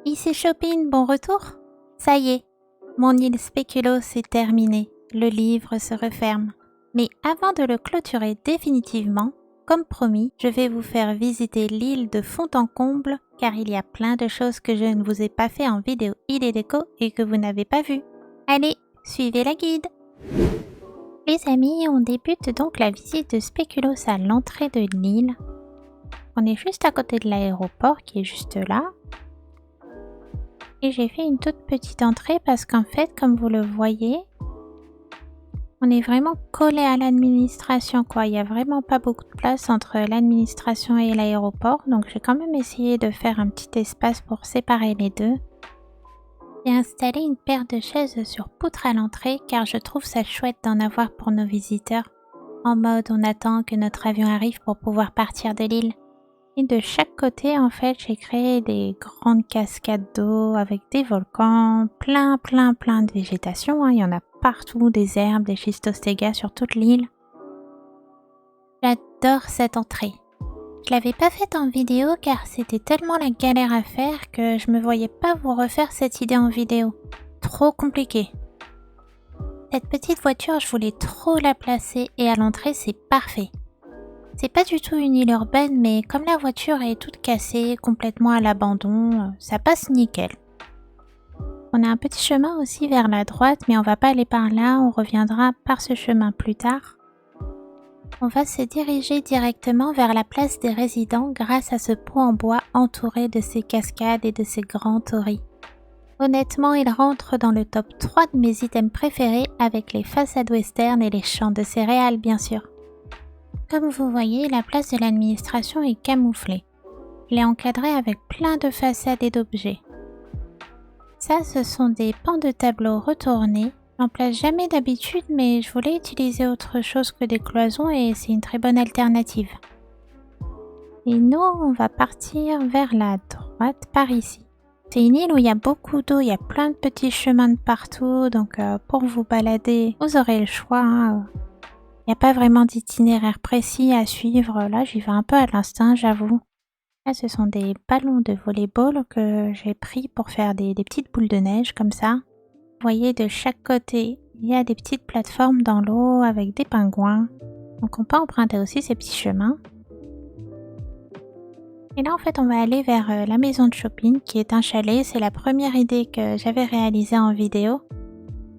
Ici Chopin, bon retour. Ça y est, mon île Spéculoos est terminée, le livre se referme. Mais avant de le clôturer définitivement, comme promis, je vais vous faire visiter l'île de fond en comble car il y a plein de choses que je ne vous ai pas fait en vidéo idée déco et que vous n'avez pas vues. Allez, suivez la guide. Les amis, on débute donc la visite de Spéculoos à l'entrée de l'île. On est juste à côté de l'aéroport qui est juste là. Et j'ai fait une toute petite entrée parce qu'en fait, comme vous le voyez, on est vraiment collé à l'administration quoi. Il n'y a vraiment pas beaucoup de place entre l'administration et l'aéroport. Donc j'ai quand même essayé de faire un petit espace pour séparer les deux. J'ai installé une paire de chaises sur poutre à l'entrée car je trouve ça chouette d'en avoir pour nos visiteurs. En mode on attend que notre avion arrive pour pouvoir partir de l'île. Et de chaque côté, en fait, j'ai créé des grandes cascades d'eau avec des volcans, plein de végétation. Il y en a partout, des herbes, des schistostégas sur toute l'île. J'adore cette entrée. Je l'avais pas faite en vidéo car c'était tellement la galère à faire que je me voyais pas vous refaire cette idée en vidéo. Trop compliqué. Cette petite voiture, je voulais trop la placer et à l'entrée, c'est parfait. C'est pas du tout une île urbaine, mais comme la voiture est toute cassée, complètement à l'abandon, ça passe nickel. On a un petit chemin aussi vers la droite, mais on va pas aller par là, on reviendra par ce chemin plus tard. On va se diriger directement vers la place des résidents grâce à ce pont en bois entouré de ces cascades et de ces grands torii. Honnêtement, il rentre dans le top 3 de mes items préférés avec les façades western et les champs de céréales bien sûr. Comme vous voyez, la place de l'administration est camouflée. Elle est encadrée avec plein de façades et d'objets. Ça, ce sont des pans de tableaux retournés. J'en place jamais d'habitude, mais je voulais utiliser autre chose que des cloisons et c'est une très bonne alternative. Et nous, on va partir vers la droite, par ici. C'est une île où il y a beaucoup d'eau, il y a plein de petits chemins de partout, donc pour vous balader, vous aurez le choix. Il n'y a pas vraiment d'itinéraire précis à suivre. Là, j'y vais un peu à l'instinct, j'avoue. Là, ce sont des ballons de volleyball que j'ai pris pour faire des petites boules de neige comme ça. Vous voyez, de chaque côté, il y a des petites plateformes dans l'eau avec des pingouins. Donc, on peut emprunter aussi ces petits chemins. Et là, en fait, on va aller vers la maison de Chopin, qui est un chalet. C'est la première idée que j'avais réalisée en vidéo.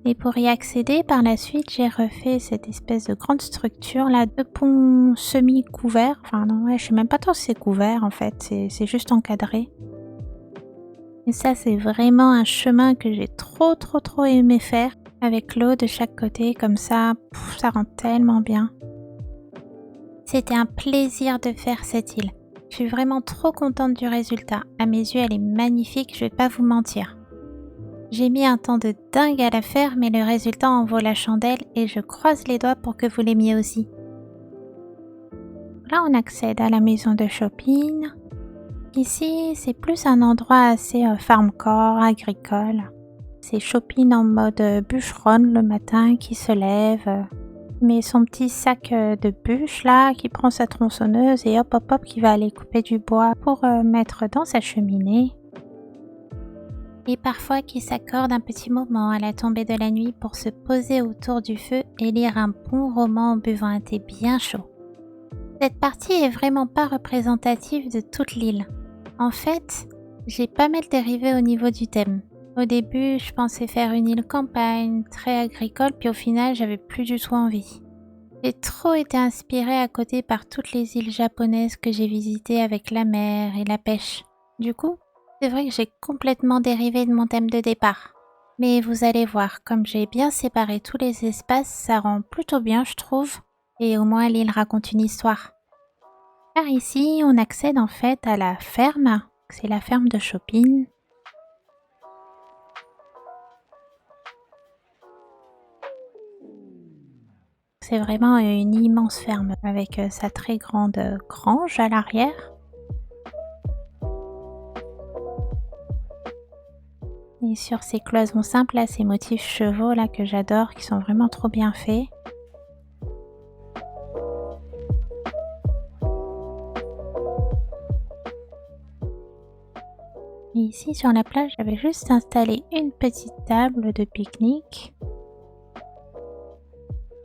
Et pour y accéder, par la suite, j'ai refait cette espèce de grande structure là, de pont semi-couvert. Enfin non, ouais, je sais même pas trop si c'est couvert en fait, c'est juste encadré. Et ça, c'est vraiment un chemin que j'ai trop aimé faire, avec l'eau de chaque côté, comme ça, ça rend tellement bien. C'était un plaisir de faire cette île. Je suis vraiment trop contente du résultat. À mes yeux, elle est magnifique, je vais pas vous mentir. J'ai mis un temps de dingue à la faire, mais le résultat en vaut la chandelle et je croise les doigts pour que vous l'aimiez aussi. Là, on accède à la maison de Chopin. Ici, c'est plus un endroit assez farmcore, agricole. C'est Chopin en mode bûcheronne le matin qui se lève, met son petit sac de bûches là, qui prend sa tronçonneuse et hop qui va aller couper du bois pour mettre dans sa cheminée. Et parfois qui s'accorde un petit moment à la tombée de la nuit pour se poser autour du feu et lire un bon roman en buvant un thé bien chaud. Cette partie est vraiment pas représentative de toute l'île. En fait, j'ai pas mal dérivé au niveau du thème. Au début, je pensais faire une île campagne, très agricole, puis au final, j'avais plus du tout envie. J'ai trop été inspirée à côté par toutes les îles japonaises que j'ai visitées avec la mer et la pêche. Du coup, c'est vrai que j'ai complètement dérivé de mon thème de départ. Mais vous allez voir, comme j'ai bien séparé tous les espaces, ça rend plutôt bien je trouve. Et au moins l'île raconte une histoire. Par ici, on accède en fait à la ferme. C'est la ferme de Chopin. C'est vraiment une immense ferme avec sa très grande grange à l'arrière. Et sur ces cloisons simples, là, ces motifs chevaux là que j'adore, qui sont vraiment trop bien faits. Et ici sur la plage, j'avais juste installé une petite table de pique-nique.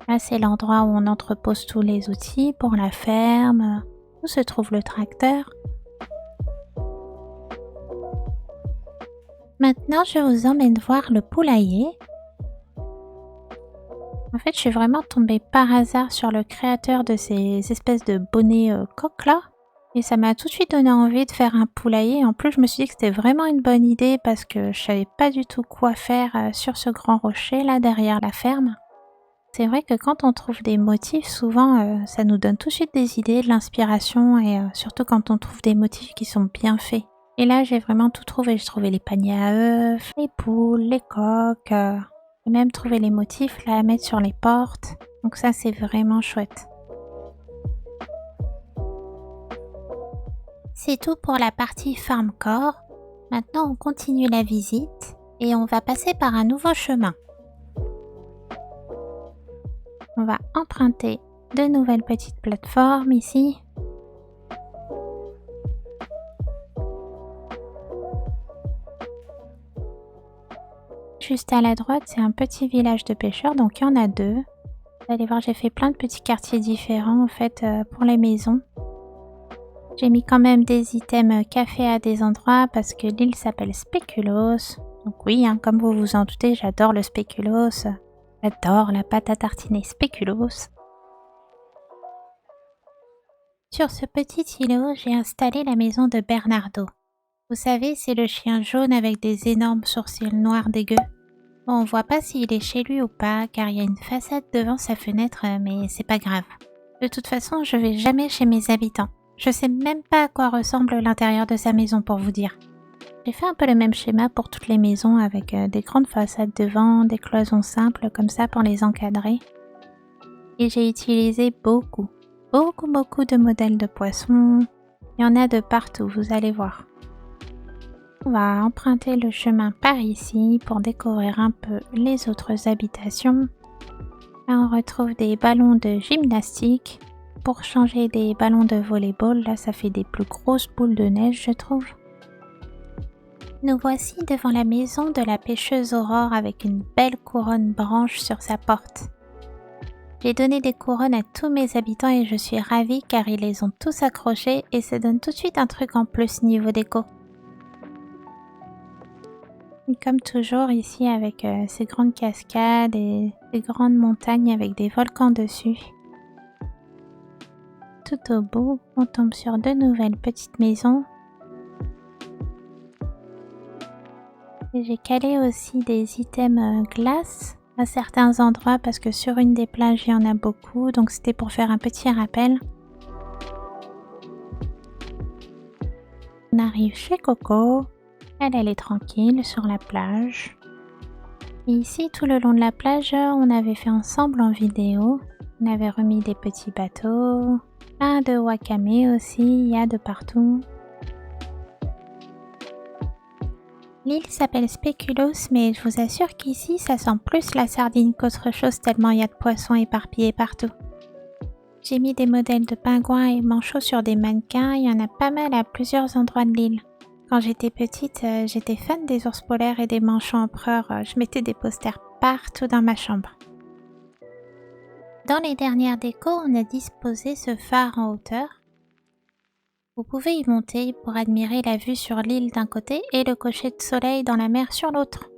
Là, c'est l'endroit où on entrepose tous les outils pour la ferme, où se trouve le tracteur. Maintenant, je vous emmène voir le poulailler. En fait, je suis vraiment tombée par hasard sur le créateur de ces espèces de bonnets coques là. Et ça m'a tout de suite donné envie de faire un poulailler. En plus, je me suis dit que c'était vraiment une bonne idée parce que je savais pas du tout quoi faire sur ce grand rocher là derrière la ferme. C'est vrai que quand on trouve des motifs, souvent ça nous donne tout de suite des idées, de l'inspiration et surtout quand on trouve des motifs qui sont bien faits. Et là, j'ai vraiment tout trouvé. J'ai trouvé les paniers à œufs, les poules, les coques, j'ai même trouvé les motifs là à mettre sur les portes. Donc ça, c'est vraiment chouette. C'est tout pour la partie farm-core. Maintenant, on continue la visite et on va passer par un nouveau chemin. On va emprunter de nouvelles petites plateformes ici. Juste à la droite, c'est un petit village de pêcheurs, donc il y en a deux. Vous allez voir, j'ai fait plein de petits quartiers différents en fait pour les maisons. J'ai mis quand même des items café à des endroits parce que l'île s'appelle Spéculoos. Donc oui, hein, comme vous vous en doutez, j'adore le spéculoos. J'adore la pâte à tartiner spéculoos. Sur ce petit îlot, j'ai installé la maison de Bernardo. Vous savez, c'est le chien jaune avec des énormes sourcils noirs dégueux. Bon, on voit pas s'il est chez lui ou pas, car il y a une façade devant sa fenêtre, mais c'est pas grave. De toute façon, je vais jamais chez mes habitants. Je sais même pas à quoi ressemble l'intérieur de sa maison pour vous dire. J'ai fait un peu le même schéma pour toutes les maisons avec des grandes façades devant, des cloisons simples comme ça pour les encadrer. Et j'ai utilisé beaucoup de modèles de poissons. Il y en a de partout, vous allez voir. On va emprunter le chemin par ici pour découvrir un peu les autres habitations. Là, on retrouve des ballons de gymnastique. Pour changer des ballons de volleyball, là, ça fait des plus grosses boules de neige, je trouve. Nous voici devant la maison de la pêcheuse Aurore avec une belle couronne branche sur sa porte. J'ai donné des couronnes à tous mes habitants et je suis ravie car ils les ont tous accrochées et ça donne tout de suite un truc en plus niveau déco. Et comme toujours ici avec ces grandes cascades et ces grandes montagnes avec des volcans dessus. Tout au bout, on tombe sur de nouvelles petites maisons. Et j'ai calé aussi des items glace à certains endroits parce que sur une des plages il y en a beaucoup, donc c'était pour faire un petit rappel. On arrive chez Coco. Elle est tranquille sur la plage. Et ici, tout le long de la plage, on avait fait ensemble en vidéo. On avait remis des petits bateaux. Plein de wakame aussi, il y a de partout. L'île s'appelle Spéculoos, mais je vous assure qu'ici, ça sent plus la sardine qu'autre chose tellement il y a de poissons éparpillés partout. J'ai mis des modèles de pingouins et manchots sur des mannequins, il y en a pas mal à plusieurs endroits de l'île. Quand j'étais petite, j'étais fan des ours polaires et des manchots empereurs, je mettais des posters partout dans ma chambre. Dans les dernières décos, on a disposé ce phare en hauteur. Vous pouvez y monter pour admirer la vue sur l'île d'un côté et le coucher de soleil dans la mer sur l'autre.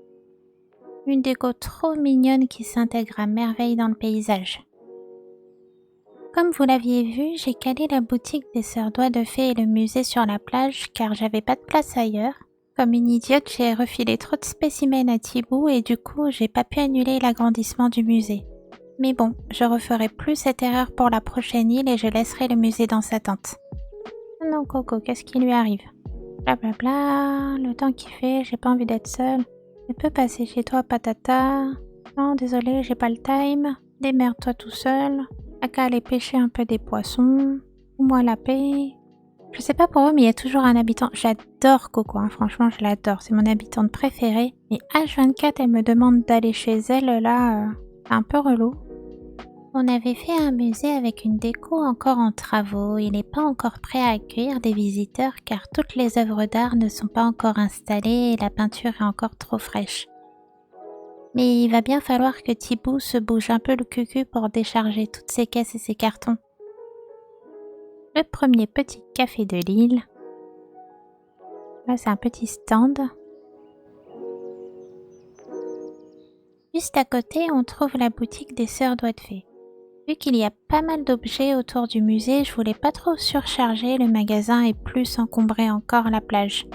Une déco trop mignonne qui s'intègre à merveille dans le paysage. Comme vous l'aviez vu, j'ai calé la boutique des Sœurs Doigts de Fée et le musée sur la plage car j'avais pas de place ailleurs. Comme une idiote, j'ai refilé trop de spécimens à Thibaut et du coup, j'ai pas pu annuler l'agrandissement du musée. Mais bon, je referai plus cette erreur pour la prochaine île et je laisserai le musée dans sa tente. Non Coco, qu'est-ce qui lui arrive? Blablabla, le temps qu'il fait, j'ai pas envie d'être seule. Je peux passer chez toi patata. Non, désolé, j'ai pas le time. Démerde-toi tout seul. À qu'à aller pêcher un peu des poissons. Ou moi la paix. Je sais pas pour vous, mais il y a toujours un habitant. J'adore Coco, hein, franchement je l'adore. C'est mon habitante préférée. Mais H24, elle me demande d'aller chez elle, là, c'est un peu relou. On avait fait un musée avec une déco encore en travaux. Il n'est pas encore prêt à accueillir des visiteurs car toutes les œuvres d'art ne sont pas encore installées et la peinture est encore trop fraîche. Mais il va bien falloir que Thibaut se bouge un peu le cucu pour décharger toutes ses caisses et ses cartons. Le premier petit café de l'île. Là, c'est un petit stand. Juste à côté, on trouve la boutique des Sœurs Doigts de Fée. Vu qu'il y a pas mal d'objets autour du musée, je voulais pas trop surcharger le magasin et plus encombrer encore la plage.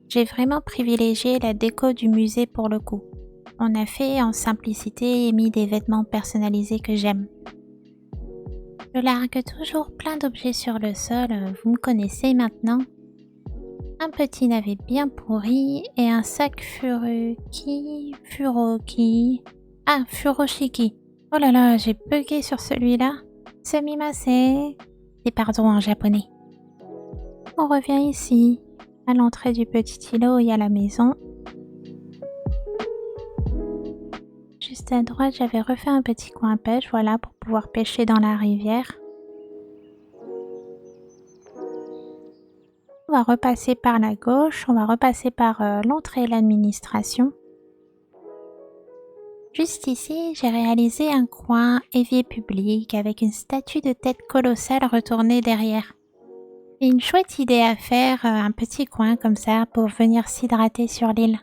J'ai vraiment privilégié la déco du musée pour le coup. On a fait en simplicité et mis des vêtements personnalisés que j'aime. Je largue toujours plein d'objets sur le sol, vous me connaissez maintenant. Un petit navet bien pourri et un sac furoshiki. Oh là là, j'ai bugué sur celui-là. Sumimasen. Et pardon en japonais. On revient ici, à l'entrée du petit îlot et à la maison. Juste à droite, j'avais refait un petit coin pêche, voilà, pour pouvoir pêcher dans la rivière. On va repasser par la gauche, on va repasser par l'entrée et l'administration. Juste ici, j'ai réalisé un coin évier public avec une statue de tête colossale retournée derrière. Et une chouette idée à faire, un petit coin comme ça pour venir s'hydrater sur l'île.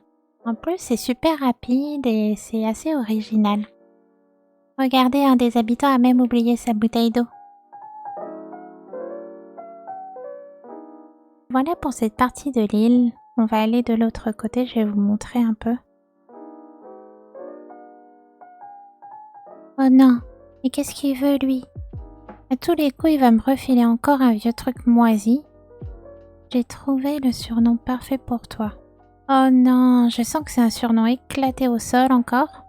En plus, c'est super rapide et c'est assez original. Regardez, un des habitants a même oublié sa bouteille d'eau. Voilà pour cette partie de l'île. On va aller de l'autre côté, je vais vous montrer un peu. Oh non, mais qu'est-ce qu'il veut lui? À tous les coups, il va me refiler encore un vieux truc moisi. J'ai trouvé le surnom parfait pour toi. Oh non, je sens que c'est un surnom éclaté au sol encore.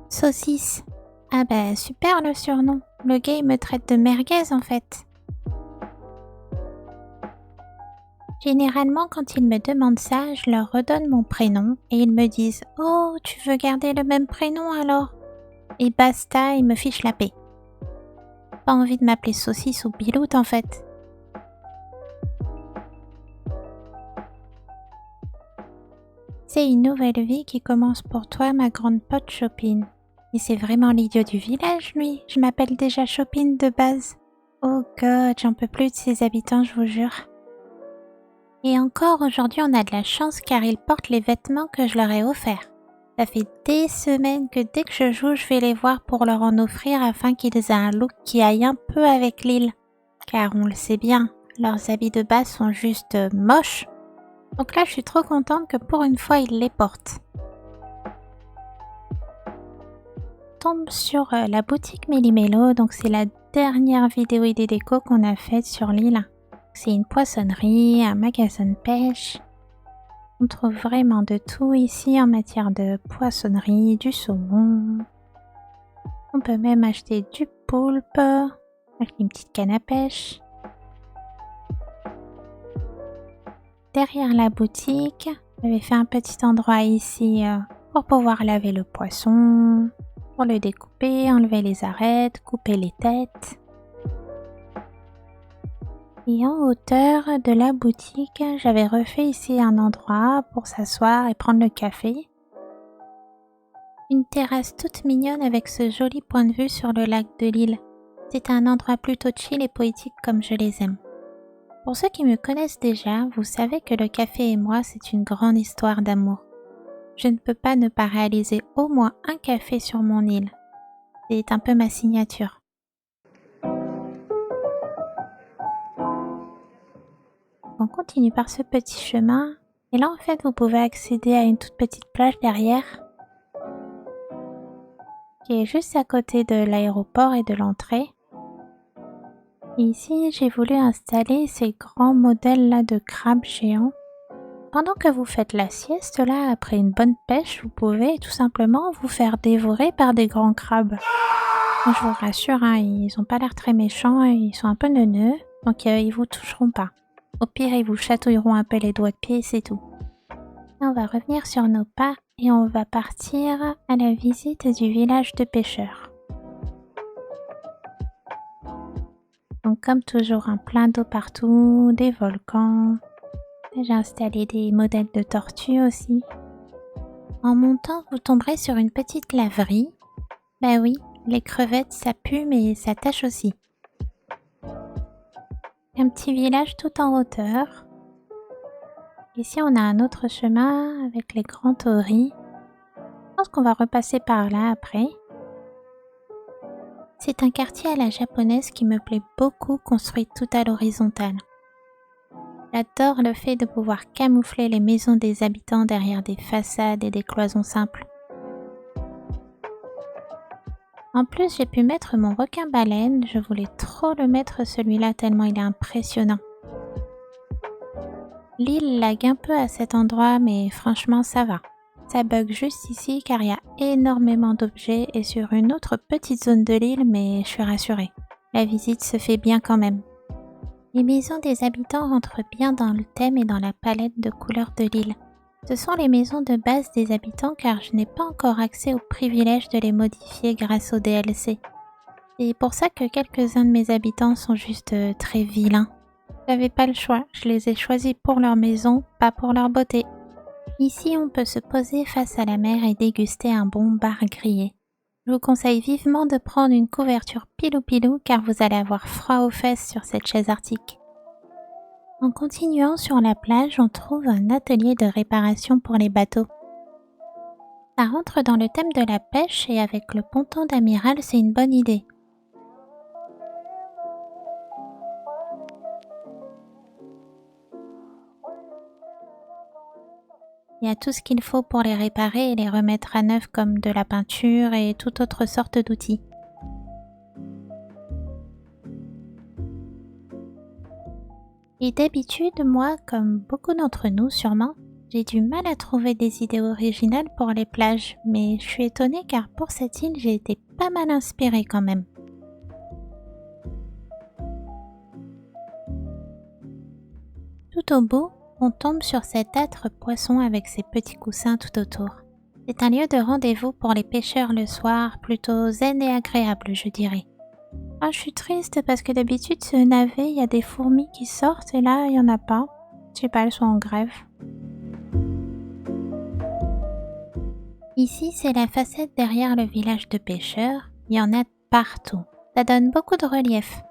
Saucisse. Ah bah super le surnom. Le gars il me traite de merguez en fait. Généralement quand ils me demandent ça, je leur redonne mon prénom et ils me disent « Oh, tu veux garder le même prénom alors ?» Et basta, ils me fichent la paix. Pas envie de m'appeler Saucisse ou Biloute en fait. C'est une nouvelle vie qui commence pour toi, ma grande pote Chopine. Et c'est vraiment l'idiot du village, lui. Je m'appelle déjà Chopine de base. Oh god, j'en peux plus de ces habitants, je vous jure. Et encore, aujourd'hui, on a de la chance car ils portent les vêtements que je leur ai offerts. Ça fait des semaines que dès que je joue, je vais les voir pour leur en offrir afin qu'ils aient un look qui aille un peu avec l'île. Car on le sait bien, leurs habits de base sont juste moches. Donc là, je suis trop contente que pour une fois, ils les portent. On tombe sur la boutique Méli-Mélo, donc c'est la dernière vidéo idée déco qu'on a faite sur l'île. C'est une poissonnerie, un magasin de pêche. On trouve vraiment de tout ici en matière de poissonnerie, du saumon. On peut même acheter du poulpe, avec une petite canne à pêche. Derrière la boutique, j'avais fait un petit endroit ici pour pouvoir laver le poisson, pour le découper, enlever les arêtes, couper les têtes. Et en hauteur de la boutique, j'avais refait ici un endroit pour s'asseoir et prendre le café. Une terrasse toute mignonne avec ce joli point de vue sur le lac de l'île. C'est un endroit plutôt chill et poétique comme je les aime. Pour ceux qui me connaissent déjà, vous savez que le café et moi, c'est une grande histoire d'amour. Je ne peux pas ne pas réaliser au moins un café sur mon île. C'est un peu ma signature. On continue par ce petit chemin et là en fait vous pouvez accéder à une toute petite plage derrière qui est juste à côté de l'aéroport et de l'entrée. Et ici j'ai voulu installer ces grands modèles là de crabes géants. Pendant que vous faites la sieste là après une bonne pêche, vous pouvez tout simplement vous faire dévorer par des grands crabes. Donc, je vous rassure, hein, ils ont pas l'air très méchants, ils sont un peu neuneux, donc ils vous toucheront pas. Au pire, ils vous chatouilleront un peu les doigts de pied, c'est tout. On va revenir sur nos pas et on va partir à la visite du village de pêcheurs. Donc comme toujours, un plein d'eau partout, des volcans. J'ai installé des modèles de tortues aussi. En montant, vous tomberez sur une petite laverie. Bah oui, les crevettes ça pue mais ça tâche aussi. Un petit village tout en hauteur. Ici on a un autre chemin avec les grands torii. Je pense qu'on va repasser par là après. C'est un quartier à la japonaise qui me plaît beaucoup, construit tout à l'horizontale. J'adore le fait de pouvoir camoufler les maisons des habitants derrière des façades et des cloisons simples. En plus, j'ai pu mettre mon requin-baleine, je voulais trop le mettre celui-là tellement il est impressionnant. L'île lag un peu à cet endroit, mais franchement ça va. Ça bug juste ici car il y a énormément d'objets et sur une autre petite zone de l'île, mais je suis rassurée. La visite se fait bien quand même. Les maisons des habitants rentrent bien dans le thème et dans la palette de couleurs de l'île. Ce sont les maisons de base des habitants car je n'ai pas encore accès au privilège de les modifier grâce au DLC. C'est pour ça que quelques-uns de mes habitants sont juste très vilains. J'avais pas le choix, je les ai choisis pour leur maison, pas pour leur beauté. Ici, on peut se poser face à la mer et déguster un bon bar grillé. Je vous conseille vivement de prendre une couverture pilou-pilou car vous allez avoir froid aux fesses sur cette chaise arctique. En continuant sur la plage, on trouve un atelier de réparation pour les bateaux. Ça rentre dans le thème de la pêche et avec le ponton d'Amiral, c'est une bonne idée. Il y a tout ce qu'il faut pour les réparer et les remettre à neuf comme de la peinture et toute autre sorte d'outils. Et d'habitude, moi, comme beaucoup d'entre nous sûrement, j'ai du mal à trouver des idées originales pour les plages, mais je suis étonnée car pour cette île, j'ai été pas mal inspirée quand même. Tout au bout, on tombe sur cet âtre poisson avec ses petits coussins tout autour. C'est un lieu de rendez-vous pour les pêcheurs le soir, plutôt zen et agréable, je dirais. Ah, je suis triste parce que d'habitude, ce navet, il y a des fourmis qui sortent et là, il n'y en a pas. Je sais pas, elles sont en grève. Ici, c'est la façade derrière le village de pêcheurs. Il y en a partout. Ça donne beaucoup de relief.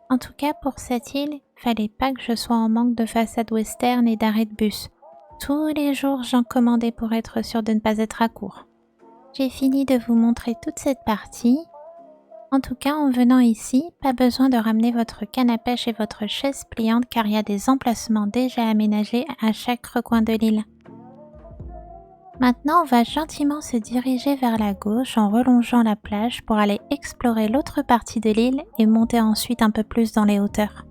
En tout cas, pour cette île, fallait pas que je sois en manque de façade western et d'arrêt de bus. Tous les jours, j'en commandais pour être sûre de ne pas être à court. J'ai fini de vous montrer toute cette partie. En tout cas, en venant ici, pas besoin de ramener votre canne à pêche et votre chaise pliante car il y a des emplacements déjà aménagés à chaque recoin de l'île. Maintenant, on va gentiment se diriger vers la gauche en relongeant la plage pour aller explorer l'autre partie de l'île et monter ensuite un peu plus dans les hauteurs.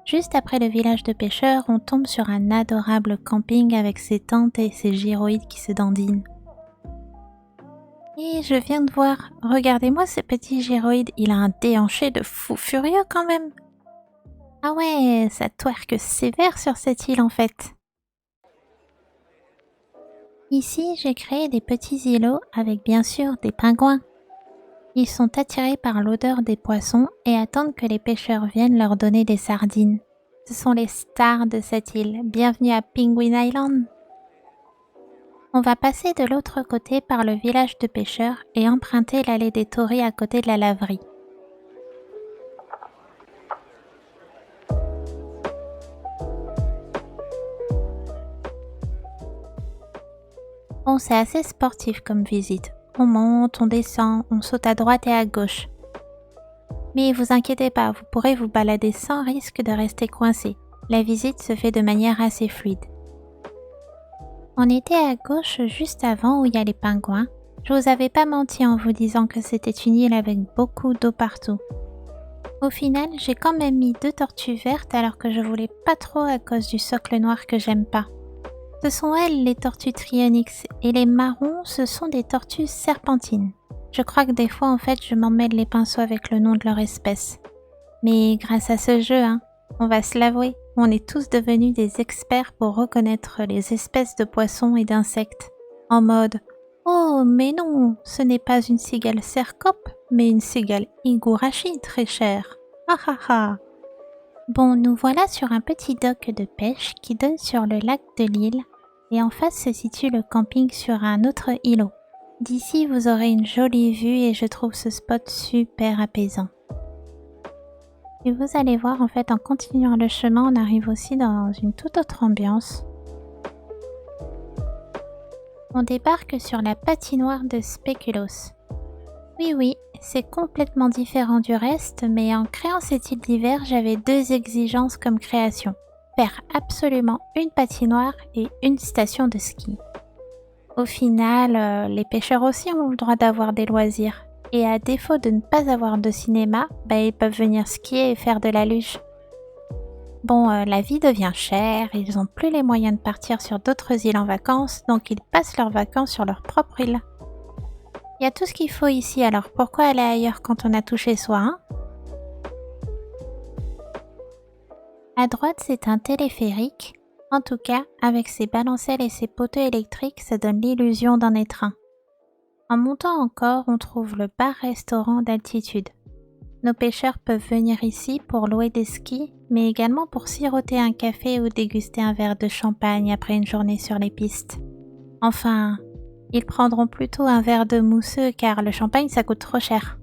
Juste après le village de pêcheurs, on tombe sur un adorable camping avec ses tentes et ses gyroïdes qui se dandinent. Et je viens de voir, regardez-moi ce petit gyroïde, il a un déhanché de fou furieux quand même. Ah ouais, ça twerk sévère sur cette île en fait. Ici, j'ai créé des petits îlots avec bien sûr des pingouins. Ils sont attirés par l'odeur des poissons et attendent que les pêcheurs viennent leur donner des sardines. Ce sont les stars de cette île. Bienvenue à Penguin Island. On va passer de l'autre côté par le village de pêcheurs et emprunter l'allée des torii à côté de la laverie. Bon, c'est assez sportif comme visite. On monte, on descend, on saute à droite et à gauche. Mais vous inquiétez pas, vous pourrez vous balader sans risque de rester coincé. La visite se fait de manière assez fluide. On était à gauche juste avant où il y a les pingouins. Je vous avais pas menti en vous disant que c'était une île avec beaucoup d'eau partout. Au final, j'ai quand même mis 2 tortues vertes alors que je voulais pas trop à cause du socle noir que j'aime pas. Ce sont elles les tortues Trionyx et les marrons ce sont des tortues serpentines. Je crois que des fois en fait je m'emmêle les pinceaux avec le nom de leur espèce. Mais grâce à ce jeu, on va se l'avouer, on est tous devenus des experts pour reconnaître les espèces de poissons et d'insectes. En mode « Oh mais non, ce n'est pas une cigale cercope, mais une cigale higurashi très chère. Ah ah ah. Bon, nous voilà sur un petit dock de pêche qui donne sur le lac de l'île et en face se situe le camping sur un autre îlot. D'ici, vous aurez une jolie vue et je trouve ce spot super apaisant. Et vous allez voir, en fait, en continuant le chemin, on arrive aussi dans une toute autre ambiance. On débarque sur la patinoire de Speculoos. Oui, c'est complètement différent du reste, mais en créant cette île d'hiver, j'avais deux exigences comme création. Faire absolument une patinoire et une station de ski. Au final, les pêcheurs aussi ont le droit d'avoir des loisirs. Et à défaut de ne pas avoir de cinéma, ils peuvent venir skier et faire de la luge. Bon, la vie devient chère, ils n'ont plus les moyens de partir sur d'autres îles en vacances, donc ils passent leurs vacances sur leur propre île. Il y a tout ce qu'il faut ici, alors pourquoi aller ailleurs quand on a tout chez soi, hein? À droite, c'est un téléphérique. En tout cas, avec ses balancelles et ses poteaux électriques, ça donne l'illusion d'en être un. En montant encore, on trouve le bar-restaurant d'altitude. Nos pêcheurs peuvent venir ici pour louer des skis, mais également pour siroter un café ou déguster un verre de champagne après une journée sur les pistes. Enfin, ils prendront plutôt un verre de mousseux car le champagne ça coûte trop cher.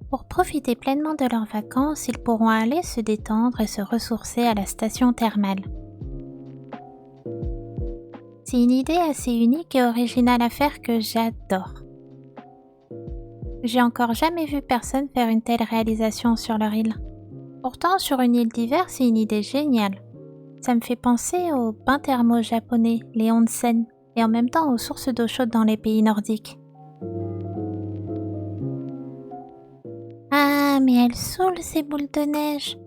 Pour profiter pleinement de leurs vacances, ils pourront aller se détendre et se ressourcer à la station thermale. C'est une idée assez unique et originale à faire que j'adore. J'ai encore jamais vu personne faire une telle réalisation sur leur île. Pourtant, sur une île d'hiver, c'est une idée géniale. Ça me fait penser aux bains thermaux japonais, les onsen, et en même temps aux sources d'eau chaude dans les pays nordiques. Ah, mais elles saoulent ces boules de neige.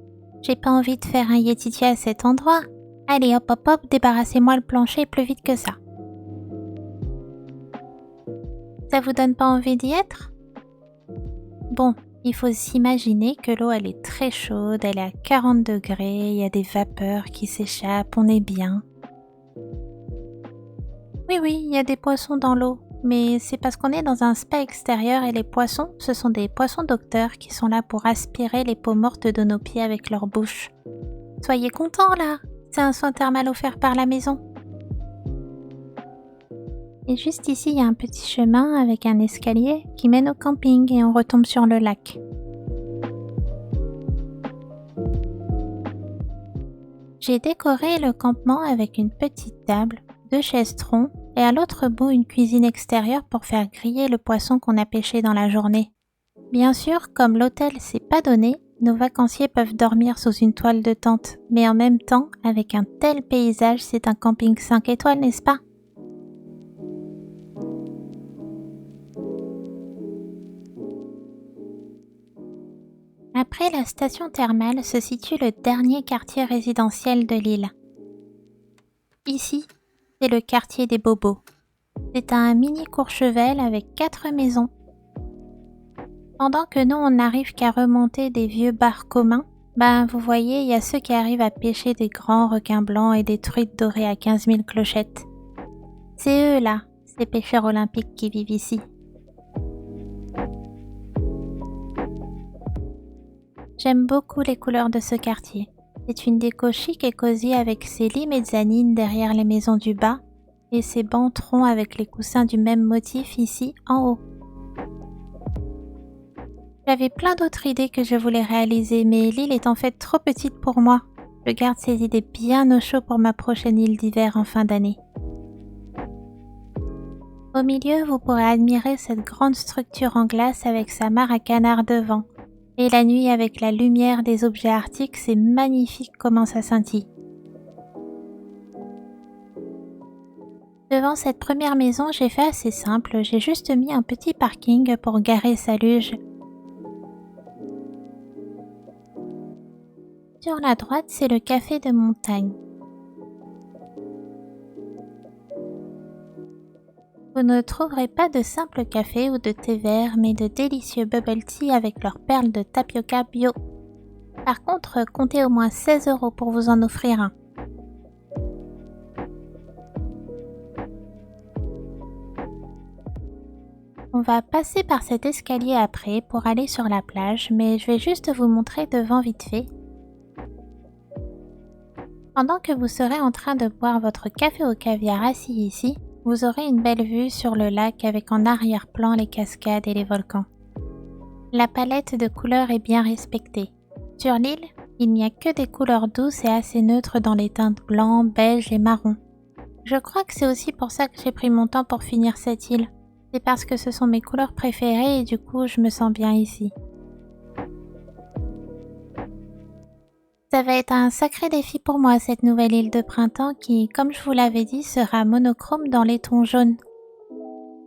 J'ai pas envie de faire un yétiti à cet endroit. Allez, hop hop hop, débarrassez-moi le plancher plus vite que ça. Ça vous donne pas envie d'y être? Bon, il faut s'imaginer que l'eau elle est très chaude, elle est à 40 degrés, il y a des vapeurs qui s'échappent, on est bien. Oui, il y a des poissons dans l'eau, mais c'est parce qu'on est dans un spa extérieur et les poissons, ce sont des poissons docteurs qui sont là pour aspirer les peaux mortes de nos pieds avec leur bouche. Soyez contents là, c'est un soin thermal offert par la maison. Et juste ici, il y a un petit chemin avec un escalier qui mène au camping et on retombe sur le lac. J'ai décoré le campement avec une petite table, 2 chaises troncs et à l'autre bout une cuisine extérieure pour faire griller le poisson qu'on a pêché dans la journée. Bien sûr, comme l'hôtel c'est pas donné, nos vacanciers peuvent dormir sous une toile de tente, mais en même temps, avec un tel paysage, c'est un camping 5 étoiles, n'est-ce pas? Après la station thermale se situe le dernier quartier résidentiel de l'île. Ici, c'est le quartier des bobos. C'est un mini Courchevel avec 4 maisons. Pendant que nous, on n'arrive qu'à remonter des vieux bars communs, vous voyez, il y a ceux qui arrivent à pêcher des grands requins blancs et des truites dorées à 15 000 clochettes. C'est eux là, ces pêcheurs olympiques qui vivent ici. J'aime beaucoup les couleurs de ce quartier. C'est une déco chic et cosy avec ses lits mezzanines derrière les maisons du bas et ses bancs troncs avec les coussins du même motif ici en haut. J'avais plein d'autres idées que je voulais réaliser, mais l'île est en fait trop petite pour moi. Je garde ces idées bien au chaud pour ma prochaine île d'hiver en fin d'année. Au milieu, vous pourrez admirer cette grande structure en glace avec sa mare à canard devant. Et la nuit, avec la lumière des objets arctiques, c'est magnifique comment ça scintille. Devant cette première maison, j'ai fait assez simple. J'ai juste mis un petit parking pour garer sa luge. Sur la droite, c'est le café de montagne. Vous ne trouverez pas de simple café ou de thé vert, mais de délicieux bubble tea avec leurs perles de tapioca bio. Par contre, comptez au moins 16 € pour vous en offrir un. On va passer par cet escalier après pour aller sur la plage, mais je vais juste vous montrer devant vite fait. Pendant que vous serez en train de boire votre café au caviar assis ici, vous aurez une belle vue sur le lac avec en arrière-plan les cascades et les volcans. La palette de couleurs est bien respectée. Sur l'île, il n'y a que des couleurs douces et assez neutres dans les teintes blanc, beige et marron. Je crois que c'est aussi pour ça que j'ai pris mon temps pour finir cette île. C'est parce que ce sont mes couleurs préférées et du coup je me sens bien ici. Ça va être un sacré défi pour moi cette nouvelle île de printemps qui, comme je vous l'avais dit, sera monochrome dans les tons jaunes.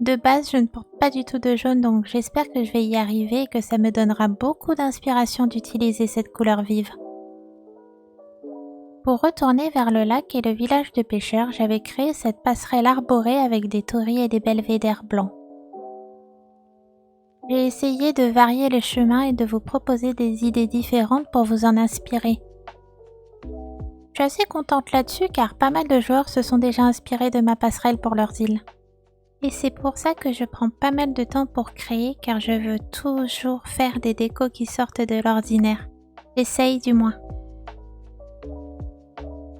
De base, je ne porte pas du tout de jaune donc j'espère que je vais y arriver et que ça me donnera beaucoup d'inspiration d'utiliser cette couleur vive. Pour retourner vers le lac et le village de pêcheurs, j'avais créé cette passerelle arborée avec des tories et des belvédères blancs. J'ai essayé de varier les chemins et de vous proposer des idées différentes pour vous en inspirer. Je suis assez contente là-dessus car pas mal de joueurs se sont déjà inspirés de ma passerelle pour leurs îles. Et c'est pour ça que je prends pas mal de temps pour créer car je veux toujours faire des décos qui sortent de l'ordinaire. J'essaye du moins.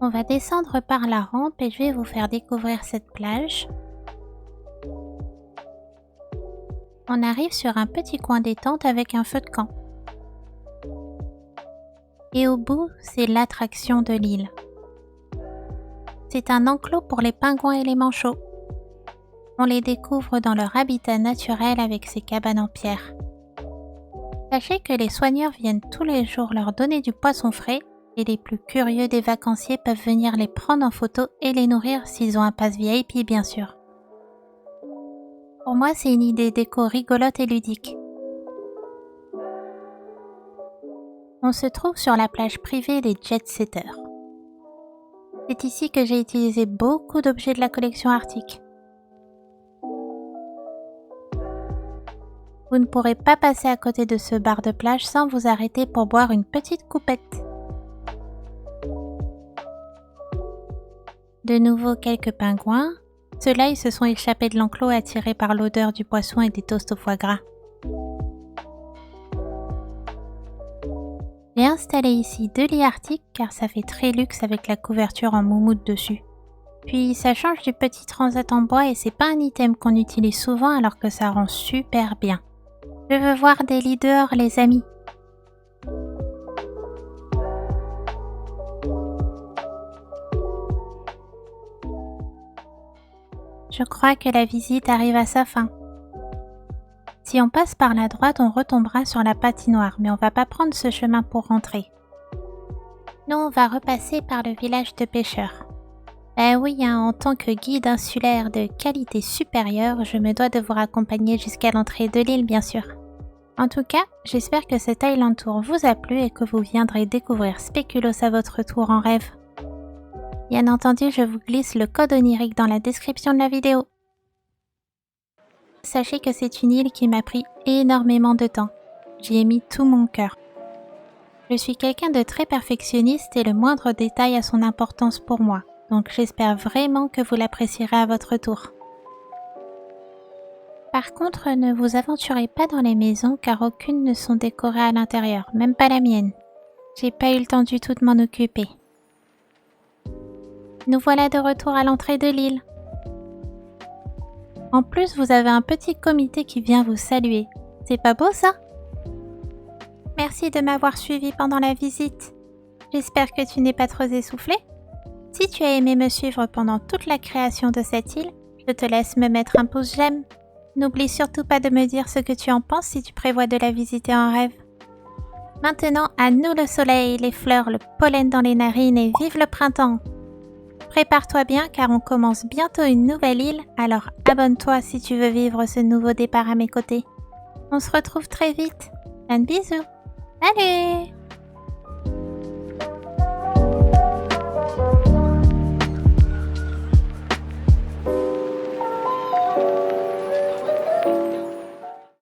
On va descendre par la rampe et je vais vous faire découvrir cette plage. On arrive sur un petit coin détente avec un feu de camp. Et au bout, c'est l'attraction de l'île. C'est un enclos pour les pingouins et les manchots. On les découvre dans leur habitat naturel avec ces cabanes en pierre. Sachez que les soigneurs viennent tous les jours leur donner du poisson frais et les plus curieux des vacanciers peuvent venir les prendre en photo et les nourrir s'ils ont un pass VIP bien sûr. Pour moi, c'est une idée déco rigolote et ludique. On se trouve sur la plage privée des jet-setters. C'est ici que j'ai utilisé beaucoup d'objets de la collection Arctique. Vous ne pourrez pas passer à côté de ce bar de plage sans vous arrêter pour boire une petite coupette. De nouveau quelques pingouins. Ceux-là, ils se sont échappés de l'enclos attirés par l'odeur du poisson et des toasts au foie gras. J'ai installé ici 2 lits arctiques car ça fait très luxe avec la couverture en moumoute dessus. Puis ça change du petit transat en bois et c'est pas un item qu'on utilise souvent alors que ça rend super bien. Je veux voir des lits dehors les amis. Je crois que la visite arrive à sa fin. Si on passe par la droite, on retombera sur la patinoire, mais on va pas prendre ce chemin pour rentrer. Nous, on va repasser par le village de pêcheurs. Oui, en tant que guide insulaire de qualité supérieure, je me dois de vous raccompagner jusqu'à l'entrée de l'île, bien sûr. En tout cas, j'espère que cet Island Tour vous a plu et que vous viendrez découvrir Spéculoos à votre tour en rêve. Bien entendu, je vous glisse le code onirique dans la description de la vidéo. Sachez que c'est une île qui m'a pris énormément de temps. J'y ai mis tout mon cœur. Je suis quelqu'un de très perfectionniste et le moindre détail a son importance pour moi, donc j'espère vraiment que vous l'apprécierez à votre tour. Par contre, ne vous aventurez pas dans les maisons car aucune ne sont décorées à l'intérieur, même pas la mienne. J'ai pas eu le temps du tout de m'en occuper. Nous voilà de retour à l'entrée de l'île. En plus, vous avez un petit comité qui vient vous saluer. C'est pas beau ça? Merci de m'avoir suivi pendant la visite. J'espère que tu n'es pas trop essoufflé. Si tu as aimé me suivre pendant toute la création de cette île, je te laisse me mettre un pouce j'aime. N'oublie surtout pas de me dire ce que tu en penses si tu prévois de la visiter en rêve. Maintenant, à nous le soleil, les fleurs, le pollen dans les narines et vive le printemps! Prépare-toi bien car on commence bientôt une nouvelle île, alors abonne-toi si tu veux vivre ce nouveau départ à mes côtés. On se retrouve très vite. Un bisou. Salut!